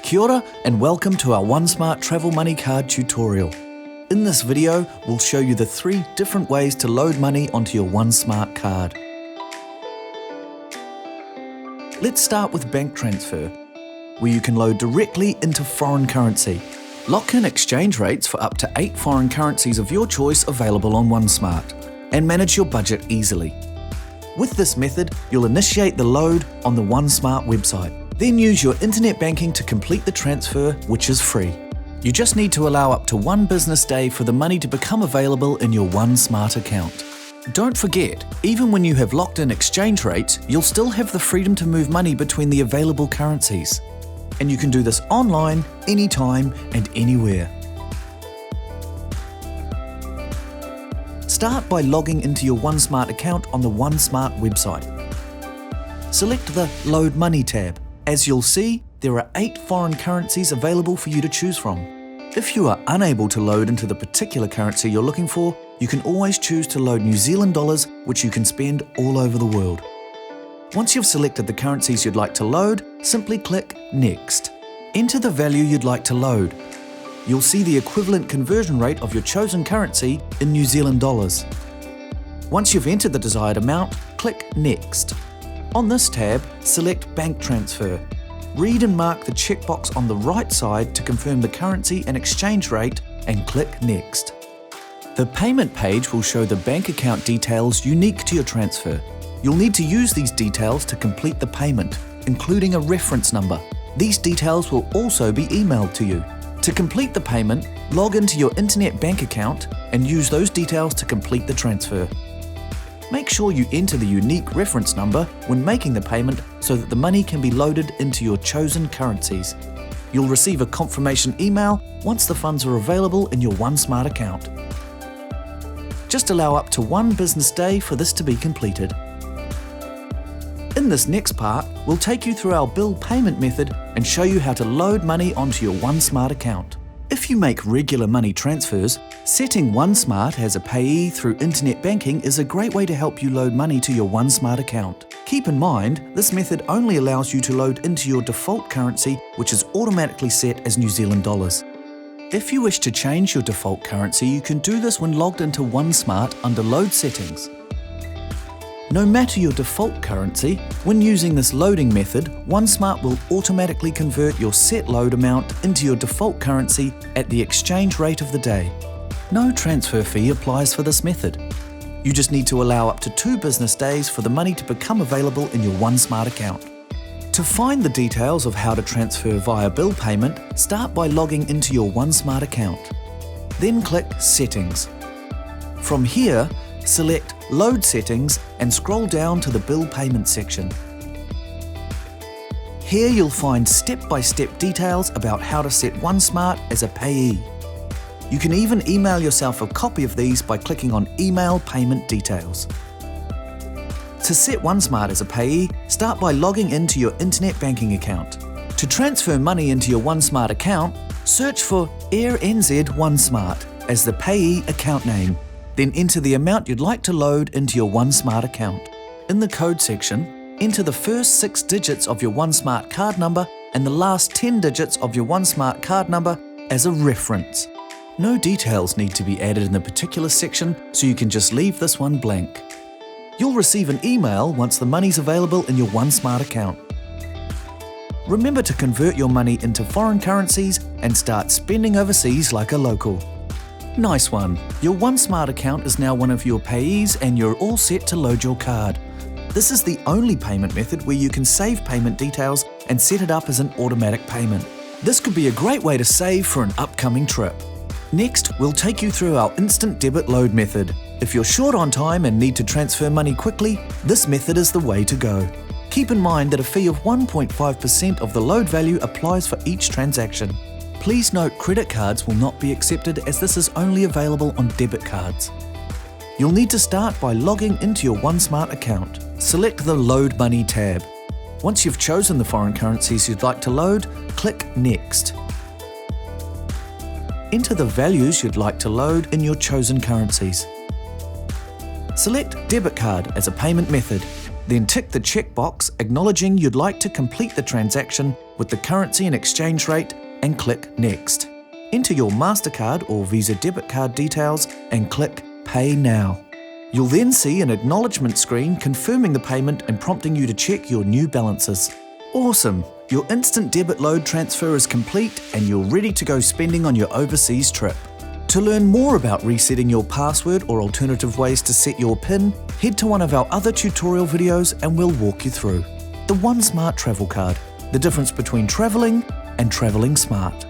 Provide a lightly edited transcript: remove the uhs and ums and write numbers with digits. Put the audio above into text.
Kia ora and welcome to our OneSmart Travel Money Card tutorial. In this video, we'll show you the 3 different ways to load money onto your OneSmart card. Let's start with bank transfer, where you can load directly into foreign currency. Lock in exchange rates for up to 8 foreign currencies of your choice available on OneSmart, and manage your budget easily. With this method, you'll initiate the load on the OneSmart website. Then use your internet banking to complete the transfer, which is free. You just need to allow up to 1 business day for the money to become available in your OneSmart account. Don't forget, even when you have locked in exchange rates, you'll still have the freedom to move money between the available currencies. And you can do this online, anytime and anywhere. Start by logging into your OneSmart account on the OneSmart website. Select the Load Money tab. As you'll see, there are 8 foreign currencies available for you to choose from. If you are unable to load into the particular currency you're looking for, you can always choose to load New Zealand dollars, which you can spend all over the world. Once you've selected the currencies you'd like to load, simply click Next. Enter the value you'd like to load. You'll see the equivalent conversion rate of your chosen currency in New Zealand dollars. Once you've entered the desired amount, click Next. On this tab, select Bank Transfer. Read and mark the checkbox on the right side to confirm the currency and exchange rate and click Next. The payment page will show the bank account details unique to your transfer. You'll need to use these details to complete the payment, including a reference number. These details will also be emailed to you. To complete the payment, log into your internet bank account and use those details to complete the transfer. Make sure you enter the unique reference number when making the payment so that the money can be loaded into your chosen currencies. You'll receive a confirmation email once the funds are available in your OneSmart account. Just allow up to 1 business day for this to be completed. In this next part, we'll take you through our bill payment method and show you how to load money onto your OneSmart account. If you make regular money transfers, setting OneSmart as a payee through internet banking is a great way to help you load money to your OneSmart account. Keep in mind, this method only allows you to load into your default currency, which is automatically set as New Zealand dollars. If you wish to change your default currency, you can do this when logged into OneSmart under Load Settings. No matter your default currency, when using this loading method, OneSmart will automatically convert your set load amount into your default currency at the exchange rate of the day. No transfer fee applies for this method. You just need to allow up to 2 business days for the money to become available in your OneSmart account. To find the details of how to transfer via bill payment, start by logging into your OneSmart account. Then click Settings. From here, select Load Settings and scroll down to the Bill Payment section. Here you'll find step-by-step details about how to set OneSmart as a payee. You can even email yourself a copy of these by clicking on Email Payment Details. To set OneSmart as a payee, start by logging into your internet banking account. To transfer money into your OneSmart account, search for Air NZ OneSmart as the payee account name. Then enter the amount you'd like to load into your OneSmart account. In the code section, enter the first 6 digits of your OneSmart card number and the last 10 digits of your OneSmart card number as a reference. No details need to be added in the particular section, so you can just leave this one blank. You'll receive an email once the money's available in your OneSmart account. Remember to convert your money into foreign currencies and start spending overseas like a local. Nice one! Your OneSmart account is now one of your payees and you're all set to load your card. This is the only payment method where you can save payment details and set it up as an automatic payment. This could be a great way to save for an upcoming trip. Next, we'll take you through our instant debit load method. If you're short on time and need to transfer money quickly, this method is the way to go. Keep in mind that a fee of 1.5% of the load value applies for each transaction. Please note credit cards will not be accepted as this is only available on debit cards. You'll need to start by logging into your OneSmart account. Select the Load Money tab. Once you've chosen the foreign currencies you'd like to load, click Next. Enter the values you'd like to load in your chosen currencies. Select Debit Card as a payment method. Then tick the checkbox acknowledging you'd like to complete the transaction with the currency and exchange rate and click Next. Enter your MasterCard or Visa debit card details and click Pay Now. You'll then see an acknowledgement screen confirming the payment and prompting you to check your new balances. Awesome! Your instant debit load transfer is complete and you're ready to go spending on your overseas trip. To learn more about resetting your password or alternative ways to set your PIN, head to one of our other tutorial videos and we'll walk you through. The OneSmart Travel Card, the difference between travelling and travelling smart.